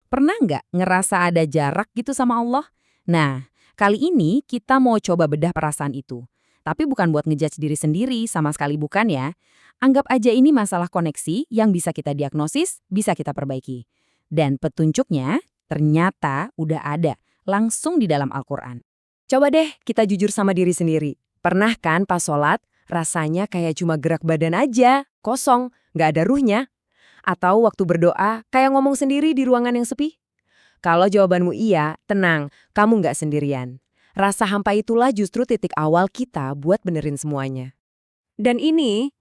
Pernah nggak ngerasa ada jarak gitu sama Allah? Nah, kali ini kita mau coba bedah perasaan itu. Tapi bukan buat ngejudge diri sendiri, sama sekali bukan ya. Anggap aja ini masalah koneksi yang bisa kita diagnosis, bisa kita perbaiki. Dan petunjuknya ternyata udah ada, langsung di dalam Al-Quran. Coba deh kita jujur sama diri sendiri. Pernah kan pas sholat, rasanya kayak cuma gerak badan aja, kosong, nggak ada ruhnya? Atau waktu berdoa, kayak ngomong sendiri di ruangan yang sepi? Kalau jawabanmu iya, tenang, kamu nggak sendirian. Rasa hampa itulah justru titik awal kita buat benerin semuanya. Dan ini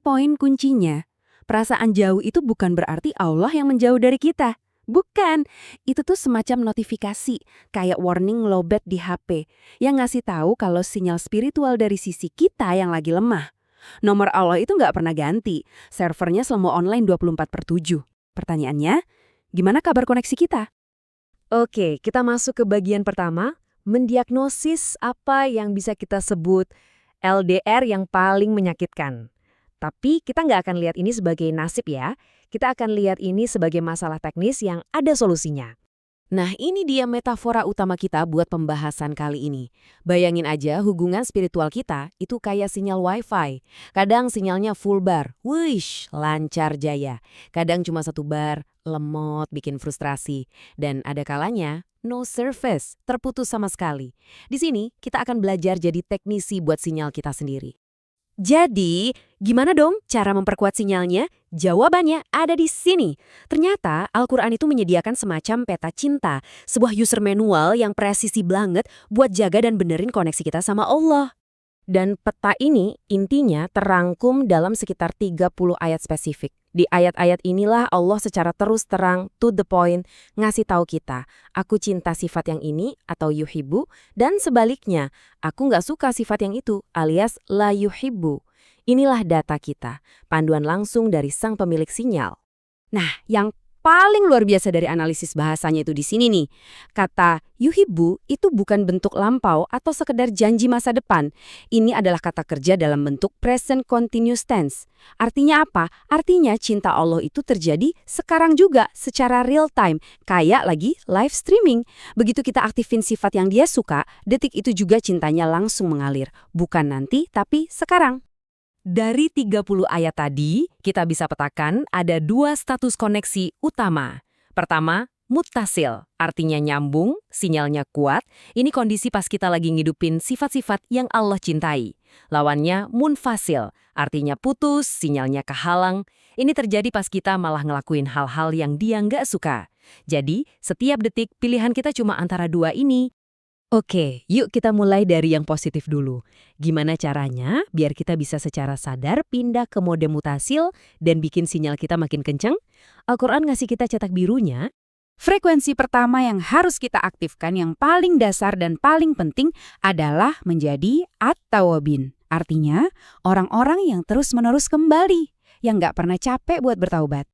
poin kuncinya. Perasaan jauh itu bukan berarti Allah yang menjauh dari kita. Bukan, itu tuh semacam notifikasi, kayak warning lowbat di HP, yang ngasih tahu kalau sinyal spiritual dari sisi kita yang lagi lemah. Nomor Allah itu nggak pernah ganti, servernya selalu online 24/7. Pertanyaannya, gimana kabar koneksi kita? Oke, kita masuk ke bagian pertama, mendiagnosis apa yang bisa kita sebut LDR yang paling menyakitkan. Tapi kita nggak akan lihat ini sebagai nasib ya, kita akan lihat ini sebagai masalah teknis yang ada solusinya. Nah, ini dia metafora utama kita buat pembahasan kali ini. Bayangin aja hubungan spiritual kita itu kayak sinyal wifi. Kadang sinyalnya full bar, wish, lancar jaya. Kadang cuma satu bar, lemot, bikin frustrasi. Dan ada kalanya, no service, terputus sama sekali. Di sini, kita akan belajar jadi teknisi buat sinyal kita sendiri. Jadi, gimana dong cara memperkuat sinyalnya? Jawabannya ada di sini. Ternyata Al-Quran itu menyediakan semacam peta cinta, sebuah user manual yang presisi banget buat jaga dan benerin koneksi kita sama Allah. Dan peta ini intinya terangkum dalam sekitar 30 ayat spesifik. Di ayat-ayat inilah Allah secara terus terang, to the point, ngasih tahu kita, aku cinta sifat yang ini atau yuhibbu, dan sebaliknya, aku nggak suka sifat yang itu alias la yuhibbu. Inilah data kita, panduan langsung dari sang pemilik sinyal. Nah, yang paling luar biasa dari analisis bahasanya itu di sini nih. Kata yuhibbu itu bukan bentuk lampau atau sekedar janji masa depan. Ini adalah kata kerja dalam bentuk present continuous tense. Artinya apa? Artinya cinta Allah itu terjadi sekarang juga secara real time, kayak lagi live streaming. Begitu kita aktifin sifat yang dia suka, detik itu juga cintanya langsung mengalir. Bukan nanti, tapi sekarang. Dari 30 ayat tadi, kita bisa petakan ada dua status koneksi utama. Pertama, muttasil, artinya nyambung, sinyalnya kuat. Ini kondisi pas kita lagi ngidupin sifat-sifat yang Allah cintai. Lawannya munfasil, artinya putus, sinyalnya kehalang. Ini terjadi pas kita malah ngelakuin hal-hal yang dia nggak suka. Jadi, setiap detik pilihan kita cuma antara dua ini. Oke, yuk kita mulai dari yang positif dulu. Gimana caranya biar kita bisa secara sadar pindah ke mode mutasil dan bikin sinyal kita makin kenceng? Al-Quran ngasih kita cetak birunya. Frekuensi pertama yang harus kita aktifkan yang paling dasar dan paling penting adalah menjadi at-tawabin. Artinya, orang-orang yang terus-menerus kembali, yang nggak pernah capek buat bertaubat.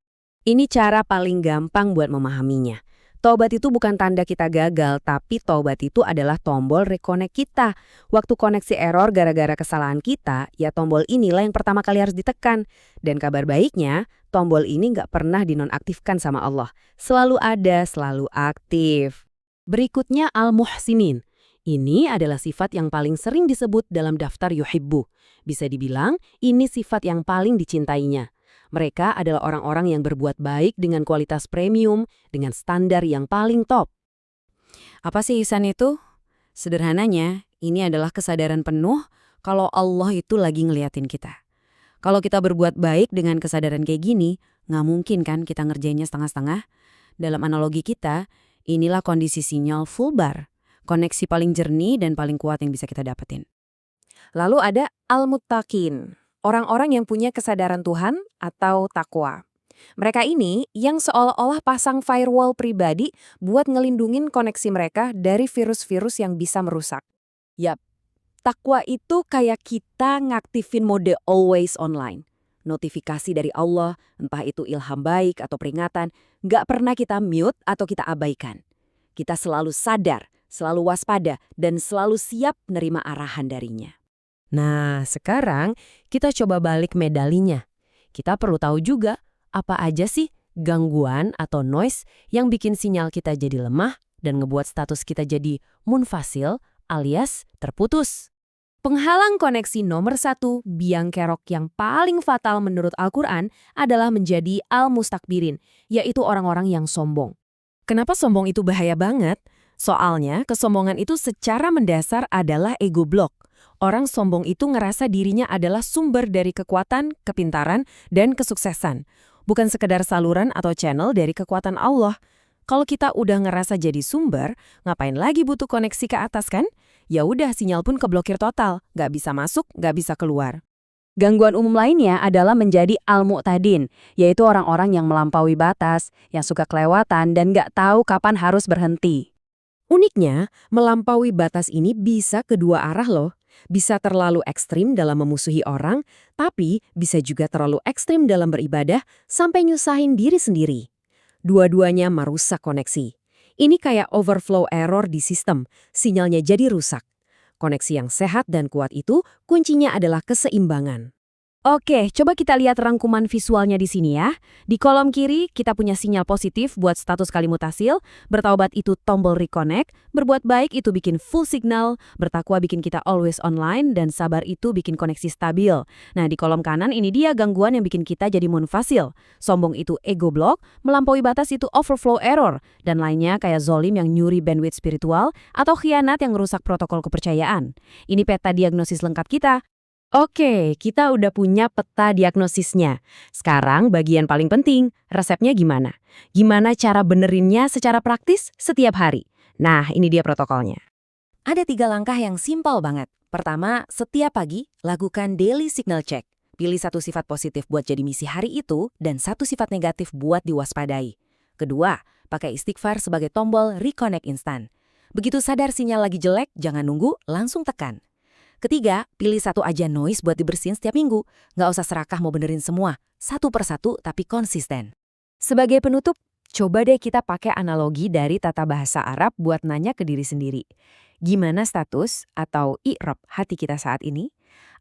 Ini cara paling gampang buat memahaminya. Taubat itu bukan tanda kita gagal, tapi taubat itu adalah tombol reconnect kita. Waktu koneksi error gara-gara kesalahan kita, ya tombol inilah yang pertama kali harus ditekan. Dan kabar baiknya, tombol ini nggak pernah dinonaktifkan sama Allah. Selalu ada, selalu aktif. Berikutnya al-muhsinin. Ini adalah sifat yang paling sering disebut dalam daftar yuhibbu. Bisa dibilang, ini sifat yang paling dicintainya. Mereka adalah orang-orang yang berbuat baik dengan kualitas premium, dengan standar yang paling top. Apa sih ihsan itu? Sederhananya, ini adalah kesadaran penuh kalau Allah itu lagi ngeliatin kita. Kalau kita berbuat baik dengan kesadaran kayak gini, nggak mungkin kan kita ngerjainnya setengah-setengah. Dalam analogi kita, inilah kondisi sinyal full bar, koneksi paling jernih dan paling kuat yang bisa kita dapetin. Lalu ada al-muttaqin. Orang-orang yang punya kesadaran Tuhan atau takwa. Mereka ini yang seolah-olah pasang firewall pribadi buat ngelindungin koneksi mereka dari virus-virus yang bisa merusak. Yap, takwa itu kayak kita ngaktifin mode always online. Notifikasi dari Allah, entah itu ilham baik atau peringatan, nggak pernah kita mute atau kita abaikan. Kita selalu sadar, selalu waspada, dan selalu siap menerima arahan darinya. Nah, sekarang kita coba balik medalinya. Kita perlu tahu juga apa aja sih Gangguan atau noise yang bikin sinyal kita jadi lemah dan ngebuat status kita jadi munfasil alias terputus. Penghalang koneksi nomor 1, biang kerok yang paling fatal menurut Al-Quran adalah menjadi al-mustakbirin, yaitu orang-orang yang sombong. Kenapa sombong itu bahaya banget? Soalnya, kesombongan itu secara mendasar adalah ego block. Orang sombong itu ngerasa dirinya adalah sumber dari kekuatan, kepintaran, dan kesuksesan. Bukan sekedar saluran atau channel dari kekuatan Allah. Kalau kita udah ngerasa jadi sumber, ngapain lagi butuh koneksi ke atas kan? Ya udah, sinyal pun keblokir total, nggak bisa masuk, nggak bisa keluar. Gangguan umum lainnya adalah menjadi al-mu'tadin, yaitu orang-orang yang melampaui batas, yang suka kelewatan dan nggak tahu kapan harus berhenti. Uniknya, melampaui batas ini bisa kedua arah loh. Bisa terlalu ekstrim dalam memusuhi orang, tapi bisa juga terlalu ekstrim dalam beribadah sampai nyusahin diri sendiri. Dua-duanya merusak koneksi. Ini kayak overflow error di sistem, sinyalnya jadi rusak. Koneksi yang sehat dan kuat itu kuncinya adalah keseimbangan. Oke, coba kita lihat rangkuman visualnya di sini ya. Di kolom kiri, kita punya sinyal positif buat status kalimutasil, bertaubat itu tombol reconnect, berbuat baik itu bikin full signal, bertakwa bikin kita always online, dan sabar itu bikin koneksi stabil. Nah, di kolom kanan ini dia gangguan yang bikin kita jadi munfasil. Sombong itu ego block, melampaui batas itu overflow error, dan lainnya kayak zolim yang nyuri bandwidth spiritual, atau khianat yang merusak protokol kepercayaan. Ini peta diagnosis lengkap kita. Oke, kita udah punya peta diagnosisnya. Sekarang bagian paling penting, resepnya gimana? Gimana cara benerinnya secara praktis setiap hari? Nah, ini dia protokolnya. Ada 3 langkah yang simpel banget. Pertama, setiap pagi, lakukan daily signal check. Pilih 1 sifat positif buat jadi misi hari itu dan 1 sifat negatif buat diwaspadai. Kedua, pakai istighfar sebagai tombol reconnect instan. Begitu sadar sinyal lagi jelek, jangan nunggu, langsung tekan. Ketiga, pilih 1 aja noise buat dibersihin setiap minggu. Nggak usah serakah mau benerin semua, 1 per 1 tapi konsisten. Sebagai penutup, coba deh kita pakai analogi dari tata bahasa Arab buat nanya ke diri sendiri. Gimana status atau i'rab hati kita saat ini?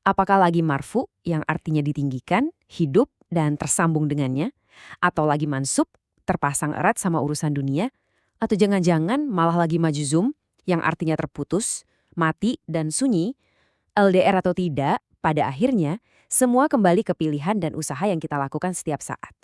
Apakah lagi marfu yang artinya ditinggikan, hidup, dan tersambung dengannya? Atau lagi mansub, terpasang erat sama urusan dunia? Atau jangan-jangan malah lagi majzum yang artinya terputus, mati, dan sunyi? LDR atau tidak, pada akhirnya, semua kembali ke pilihan dan usaha yang kita lakukan setiap saat.